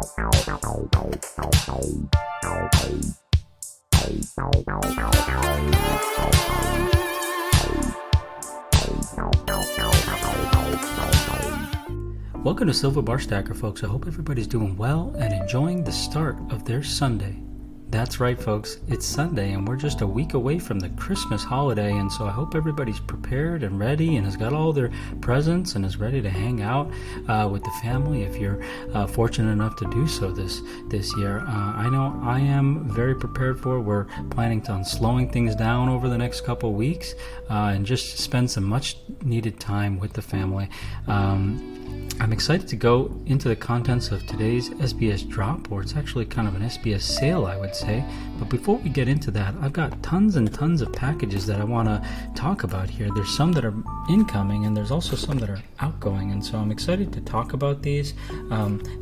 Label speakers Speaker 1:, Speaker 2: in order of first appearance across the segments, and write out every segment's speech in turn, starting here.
Speaker 1: Welcome to Silver Bar Stacker, folks. I hope everybody's doing well and enjoying the start of their Sunday. That's right, folks. It's Sunday, and we're just a week away from the Christmas holiday, and so I hope everybody's prepared and ready and has got all their presents and is ready to hang out with the family if you're fortunate enough to do so this year. I know I am very prepared for it. We're planning on slowing things down over the next couple weeks and just spend some much-needed time with the family. I'm excited to go into the contents of today's SBS drop, or it's actually kind of an SBS sale, I would say. But before we get into that, I've got tons and tons of packages that I want to talk about here. There's some that are incoming, and there's also some that are outgoing, and so I'm excited to talk about these.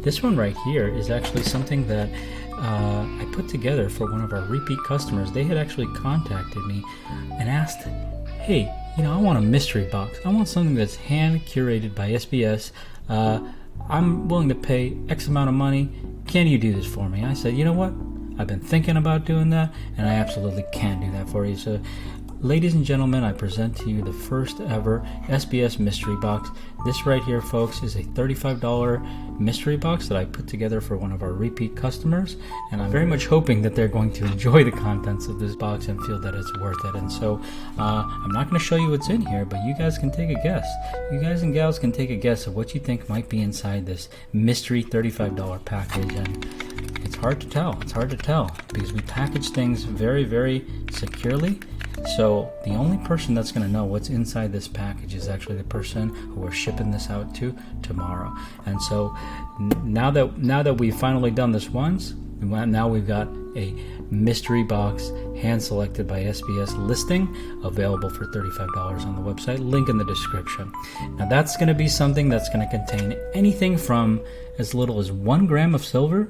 Speaker 1: This one right here is actually something that I put together for one of our repeat customers. They had actually contacted me and asked, hey, I want a mystery box. I want something that's hand curated by SBS. I'm willing to pay X amount of money. Can you do this for me? I said, you know what? I've been thinking about doing that, and I absolutely can do that for you. So, ladies and gentlemen, I present to you the first ever SBS mystery box. This right here, folks, is a $35 mystery box that I put together for one of our repeat customers, and I'm very much hoping that they're going to enjoy the contents of this box and feel that it's worth it. And so I'm not going to show you what's in here, but you guys can take a guess. You guys and gals can take a guess of what you think might be inside this mystery $35 package. And it's hard to tell. It's hard to tell because we package things very, very securely. So the only person that's going to know what's inside this package is actually the person who we're shipping this out to tomorrow. And so now that we've finally done this once, now we've got a mystery box hand selected by SBS listing available for $35 on the website. Link in the description. Now that's going to be something that's going to contain anything from as little as 1 gram of silver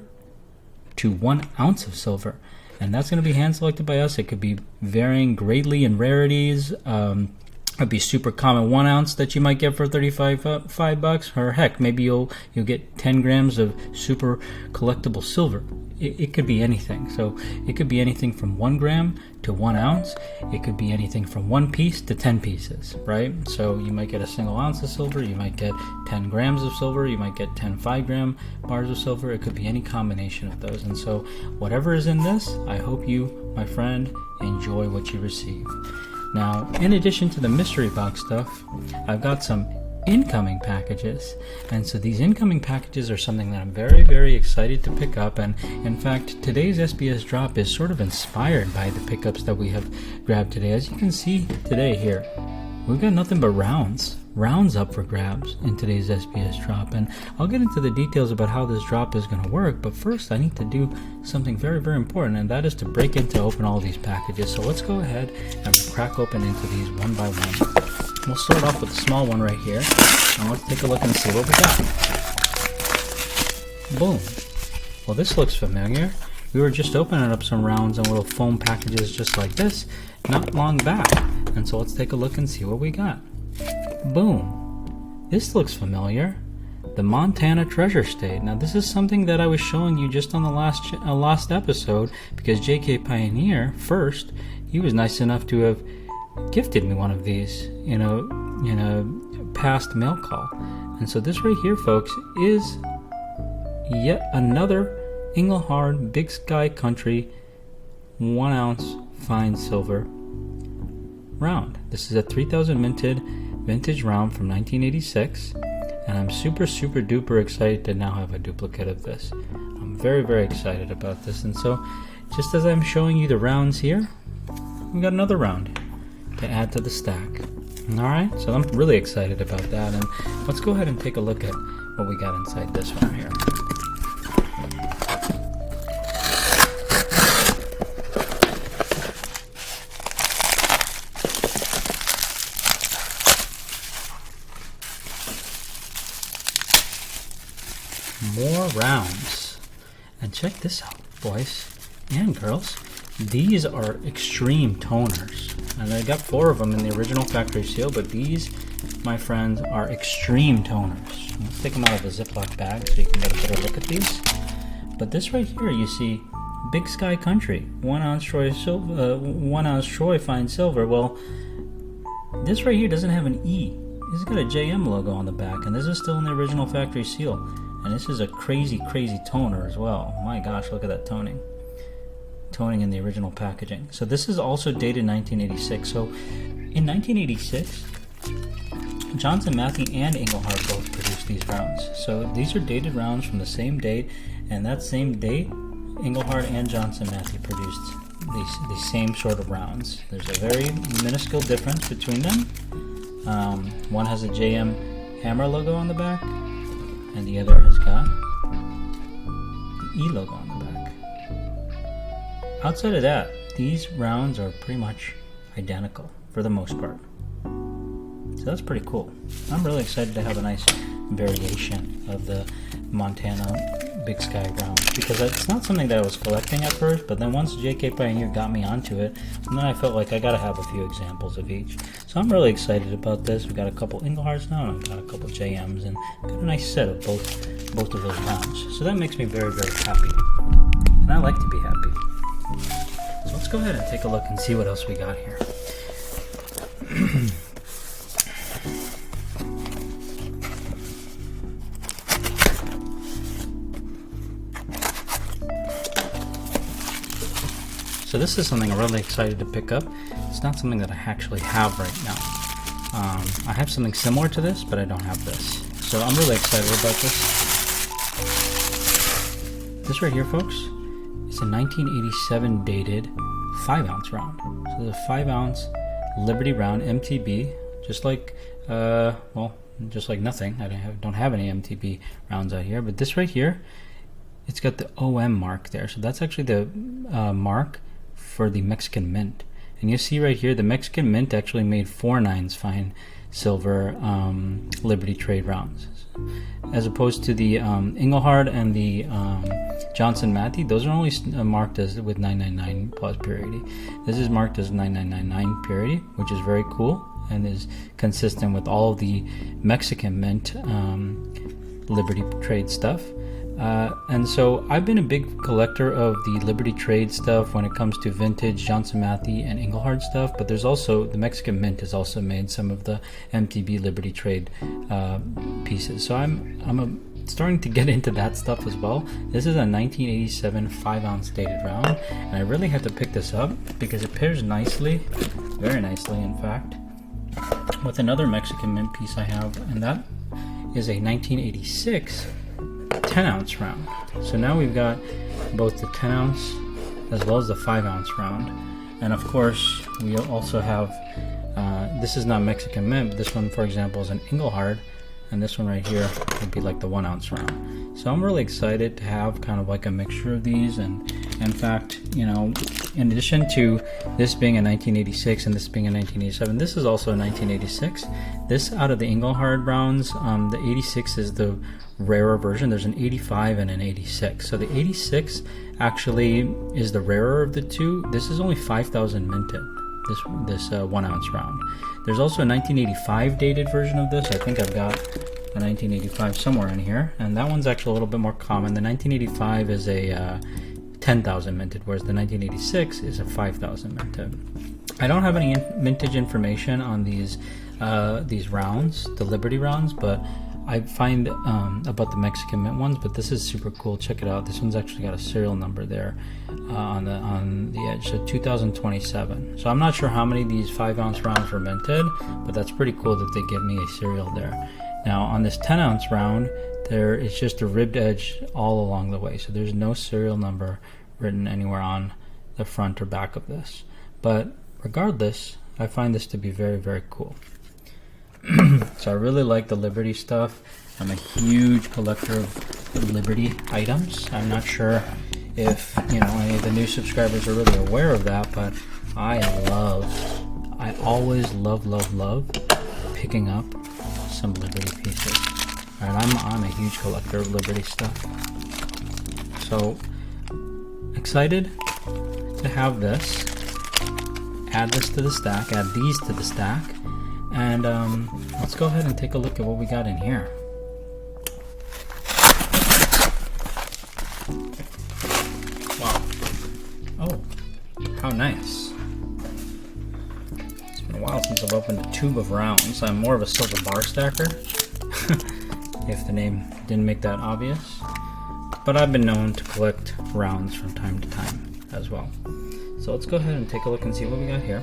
Speaker 1: to 1 ounce of silver. And that's going to be hand selected by us. It could be varying greatly in rarities. It'd be super common 1 ounce that you might get for $5, or heck, maybe you'll get 10 grams of super collectible silver. It could be anything. So it could be anything from 1 gram to 1 ounce. It could be anything from 1 piece to 10 pieces, right? So you might get a single ounce of silver. You might get 10 grams of silver. You might get 10 5-gram bars of silver. It could be any combination of those. And so whatever is in this, I hope you, my friend, enjoy what you receive. Now, in addition to the mystery box stuff, I've got some incoming packages, and so these incoming packages are something that I'm very, very excited to pick up. And in fact, today's SBS drop is sort of inspired by the pickups that we have grabbed today. As you can see today here, we've got nothing but rounds up for grabs in today's SBS drop, and I'll get into the details about how this drop is going to work. But first I need to do something very, very important, and that is to break in to open all these packages. So let's go ahead and crack open into these one by one. We'll start off with the small one right here, and let's take a look and see what we got. Boom. Well, this looks familiar. We were just opening up some rounds and little foam packages just like this not long back, and so let's take a look and see what we got. Boom. This looks familiar. The Montana Treasure State. Now this is something that I was showing you just on the last episode, because JK Pioneer first, he was nice enough to have gifted me one of these in a past mail call. And so this right here, folks, is yet another Engelhard Big Sky Country 1 ounce fine silver round. This is a 3000 minted vintage round from 1986, and I'm super, super duper excited to now have a duplicate of this. I'm very, very excited about this. And so just as I'm showing you the rounds here, we got another round to add to the stack. Alright, so I'm really excited about that, and let's go ahead and take a look at what we got inside this one here. More rounds. And check this out, boys and girls. These are extreme toners, and I got 4 of them in the original factory seal, but these, my friends, are extreme toners. Let's take them out of the Ziploc bag so you can get a better look at these. But this right here, you see Big Sky Country, 1 ounce Troy silver, 1 ounce Troy fine silver. Well, this right here doesn't have an E. This has got a JM logo on the back, and this is still in the original factory seal. And this is a crazy toner as well. My gosh, look at that toning in the original packaging. So this is also dated 1986. So in 1986, Johnson Matthey and Engelhard both produced these rounds. So these are dated rounds from the same date, and that same date, Engelhard and Johnson Matthey produced the same sort of rounds. There's a very minuscule difference between them. One has a JM hammer logo on the back, and the other has got the E logo on the back. Outside of that, these rounds are pretty much identical for the most part. So that's pretty cool. I'm really excited to have a nice variation of the Montana Big Sky rounds, because it's not something that I was collecting at first, but then once JK Pioneer got me onto it, and then I felt like I gotta have a few examples of each. So I'm really excited about this. We got a couple Engelhards now, and I've got a couple JMs, and got a nice set of both of those rounds. So that makes me very happy, and I like to be happy. So let's go ahead and take a look and see what else we got here. So this is something I'm really excited to pick up. It's not something that I actually have right now. I have something similar to this, but I don't have this. So I'm really excited about this. This right here, folks, is a 1987 dated 5 ounce round. So the 5 ounce Liberty round MTB, just like, just like nothing. I don't have any MTB rounds out here, but this right here, it's got the OM mark there. So that's actually the mark for the Mexican Mint. And you see right here, the Mexican Mint actually made 4 nines fine silver Liberty Trade rounds, as opposed to the Engelhard and the Johnson Matthey. Those are only marked as with 999 plus purity. This is marked as 9999 purity, which is very cool and is consistent with all of the Mexican Mint Liberty Trade stuff. And so I've been a big collector of the Liberty Trade stuff when it comes to vintage Johnson Matthey and Engelhard stuff, but there's also the Mexican Mint has also made some of the MTB Liberty Trade pieces. So I'm starting to get into that stuff as well. This is a 1987 5 ounce dated round, and I really had to pick this up because it pairs nicely, very nicely in fact, with another Mexican Mint piece I have, and that is a 1986 10 ounce round. So now we've got both the 10 ounce as well as the 5 ounce round. And of course, we also have, this is not Mexican Mint, but this one, for example, is an Engelhard, and this one right here would be like the 1 ounce round. So I'm really excited to have kind of like a mixture of these. And in fact, you know, in addition to this being a 1986 and this being a 1987, this is also a 1986. This out of the Engelhard rounds, the 86 is the rarer version. There's an 85 and an 86. So the 86 actually is the rarer of the two. This is only 5,000 minted, this 1 ounce round. There's also a 1985 dated version of this. I think I've got a 1985 somewhere in here, and that one's actually a little bit more common. The 1985 is a 10,000 minted, whereas the 1986 is a 5,000 minted. I don't have any mintage information on these rounds, the Liberty rounds, but I find about the Mexican Mint ones, but this is super cool. Check it out. This one's actually got a serial number there on the edge, so 2027. So I'm not sure how many of these 5 ounce rounds were minted, but that's pretty cool that they give me a serial there. Now on this 10 ounce round, there is just a ribbed edge all along the way, so there's no serial number written anywhere on the front or back of this. But regardless, I find this to be very cool. So I really like the Liberty stuff. I'm a huge collector of Liberty items. I'm not sure if any of the new subscribers are really aware of that, but I always love picking up some Liberty pieces. Alright, I'm a huge collector of Liberty stuff. So excited to have this. Add this to the stack. Add these to the stack. And let's go ahead and take a look at what we got in here. Wow. Oh, how nice. It's been a while since I've opened a tube of rounds. I'm more of a silver bar stacker, if the name didn't make that obvious. But I've been known to collect rounds from time to time as well. So let's go ahead and take a look and see what we got here.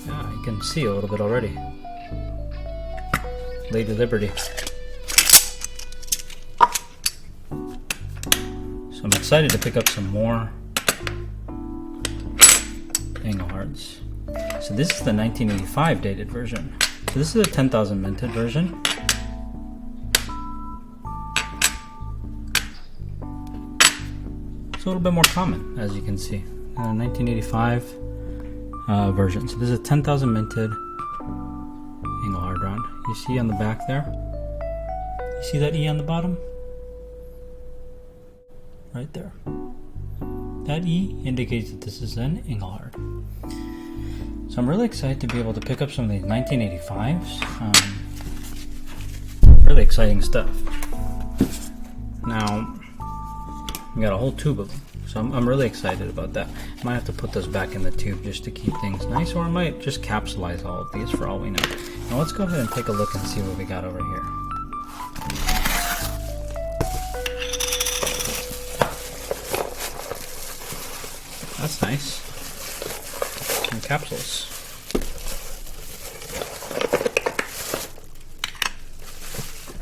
Speaker 1: Yeah, you can see a little bit already. Lady Liberty. So I'm excited to pick up some more Englehards. So this is the 1985 dated version. So this is a 10,000 minted version. It's a little bit more common, as you can see. 1985 version. So this is a 10,000 minted Englehard round. You see on the back there? You see that E on the bottom? Right there. That E indicates that this is an Englehard. So I'm really excited to be able to pick up some of these 1985s. Really exciting stuff. Now, we got a whole tube of them, so I'm really excited about that. I might have to put those back in the tube just to keep things nice, or I might just capsulize all of these for all we know. Now let's go ahead and take a look and see what we got over here. That's nice. Some capsules.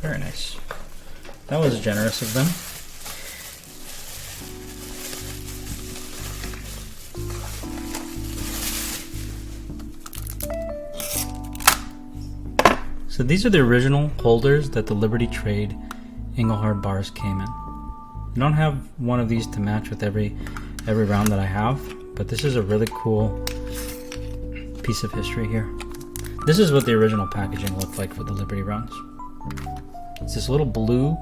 Speaker 1: Very nice. That was generous of them. So these are the original holders that the Liberty Trade Englehard bars came in. I don't have one of these to match with every round that I have, but this is a really cool piece of history here. This is what the original packaging looked like for the Liberty rounds. It's this little blue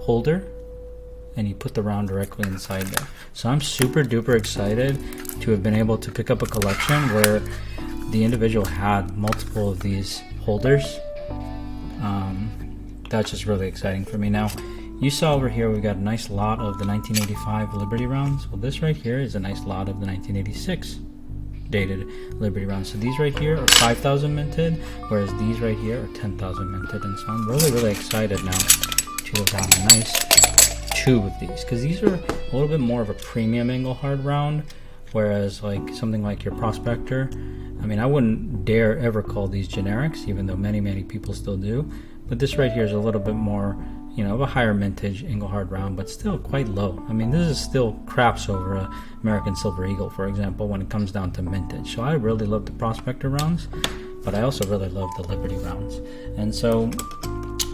Speaker 1: holder, and you put the round directly inside there. So I'm super duper excited to have been able to pick up a collection where the individual had multiple of these holders. That's just really exciting for me. Now, you saw over here we got a nice lot of the 1985 Liberty rounds. Well, this right here is a nice lot of the 1986 dated Liberty rounds. So these right here are 5,000 minted, whereas these right here are 10,000 minted. And so I'm really excited now to have gotten a nice tube of these, because these are a little bit more of a premium Englehard round, whereas like something like your Prospector, I mean, I wouldn't dare ever call these generics, even though many people still do. But this right here is a little bit more, you know, of a higher mintage Englehard round, but still quite low. I mean, this is still craps over a American Silver Eagle, for example, when it comes down to mintage. So I really love the Prospector rounds, but I also really love the Liberty rounds. And so,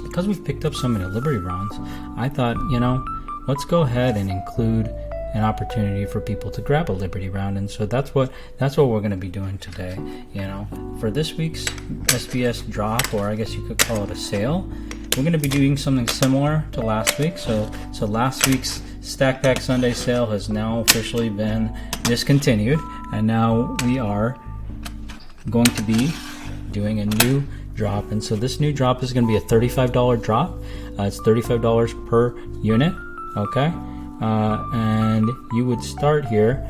Speaker 1: because we've picked up so many Liberty rounds, I thought, you know, let's go ahead and include an opportunity for people to grab a Liberty round. And so that's what we're going to be doing today. You know, for this week's SBS drop, or I guess you could call it a sale, we're going to be doing something similar to last week. So last week's Stack Pack Sunday sale has now officially been discontinued, and now we are going to be doing a new drop. And so this new drop is going to be a $35 drop. It's $35 per unit. Okay. And you would start here,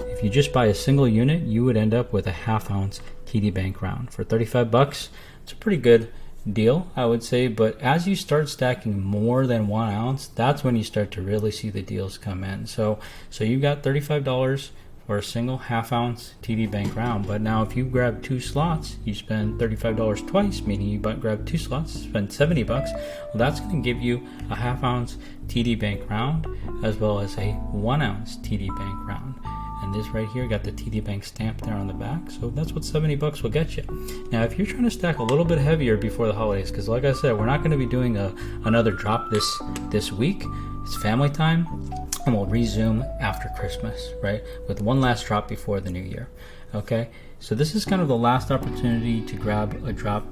Speaker 1: if you just buy a single unit, you would end up with a half-ounce TD Bank round for $35. It's a pretty good deal, I would say, but as you start stacking more than 1 ounce, that's when you start to really see the deals come in. So you got $35 for a single half-ounce TD Bank round, but now if you grab 2 slots, you spend $35 twice, meaning you grab 2 slots, spend $70. Well, that's going to give you a half-ounce TD Bank round, as well as a 1 ounce TD Bank round. And this right here got the TD Bank stamp there on the back, so that's what $70 will get you. Now, if you're trying to stack a little bit heavier before the holidays, because like I said, we're not going to be doing another drop this week. It's family time, and we'll resume after Christmas, right? With one last drop before the new year. Okay, so this is kind of the last opportunity to grab a drop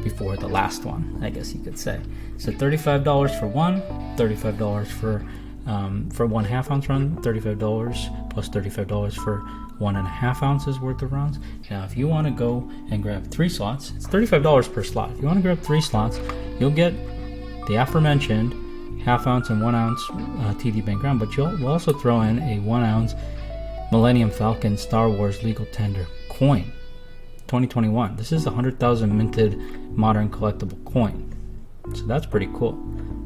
Speaker 1: before the last one, I guess you could say. So $35 for one, $35 for for 1/2 ounce round, $35 plus $35 for 1.5 ounces worth of rounds. Now, if you want to go and grab 3 slots, it's $35 per slot. If you want to grab 3 slots, you'll get the aforementioned 1/2 ounce and 1 ounce TD Bank round, but we'll also throw in a 1 ounce Millennium Falcon Star Wars legal tender coin, 2021. This is a 100,000 minted modern collectible coin, so that's pretty cool.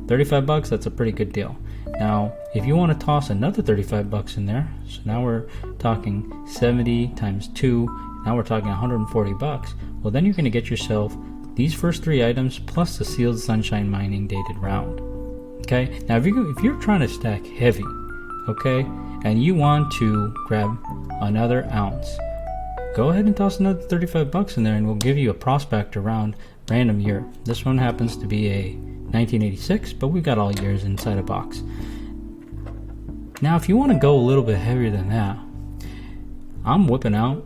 Speaker 1: $35, that's a pretty good deal. Now, if you want to toss another $35 in there, so now we're talking 70 times 2, now we're talking $140. Well, then you're going to get yourself these first 3 items plus the Sealed Sunshine Mining dated round. Okay, now if you're trying to stack heavy, okay, and you want to grab another ounce, go ahead and toss another $35 in there, and we'll give you a prospector round, random year. This one happens to be a 1986, but we've got all years inside a box. Now, if you want to go a little bit heavier than that, I'm whipping out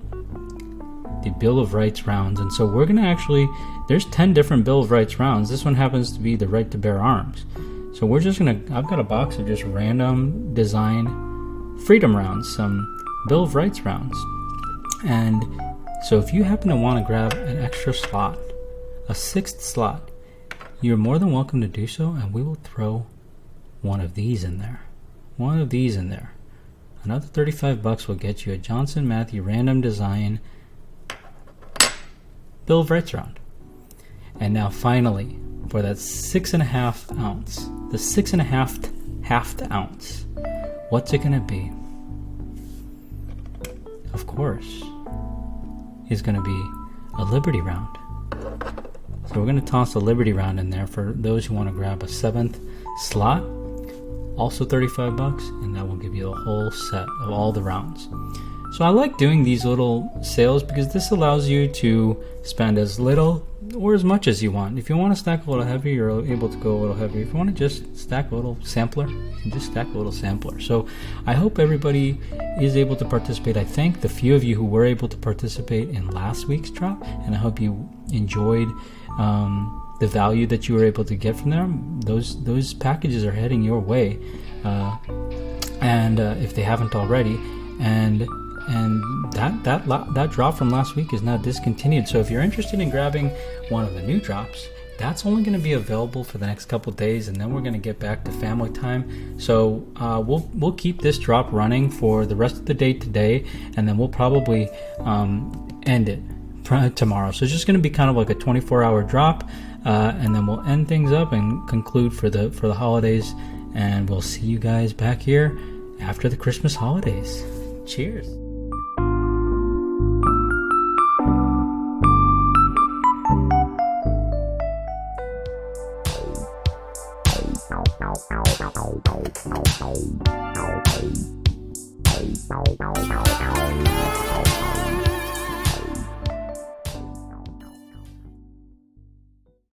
Speaker 1: the Bill of Rights rounds, and so we're going to there's 10 different Bill of Rights rounds. This one happens to be the right to bear arms. So we're just I've got a box of just random design freedom rounds, some Bill of Rights rounds. And so if you happen to want to grab an extra slot, a 6th slot, you're more than welcome to do so, and we will throw one of these in there. Another $35 will get you a Johnson Matthey random design Bill of Rights round. And now finally, for that 6.5 ounce, the 6.5 ounce, what's it gonna be? Of course, is gonna be a Liberty round. So we're gonna toss a Liberty round in there for those who want to grab a 7th slot, also $35, and that will give you a whole set of all the rounds. So I like doing these little sales because this allows you to spend as little or as much as you want. If you want to stack a little heavy, you're able to go a little heavier. If you want to just stack a little sampler, you can just stack a little sampler. So I hope everybody is able to participate. I thank the few of you who were able to participate in last week's drop, and I hope you enjoyed the value that you were able to get from there. Those packages are heading your way, and if they haven't already, and that drop from last week is now discontinued. So if you're interested in grabbing one of the new drops, that's only going to be available for the next couple days, and then we're going to get back to family time. So we'll keep this drop running for the rest of the day today, and then we'll probably end it tomorrow. So it's just going to be kind of like a 24-hour drop, and then we'll end things up and conclude for the holidays, and we'll see you guys back here after the Christmas holidays. Cheers.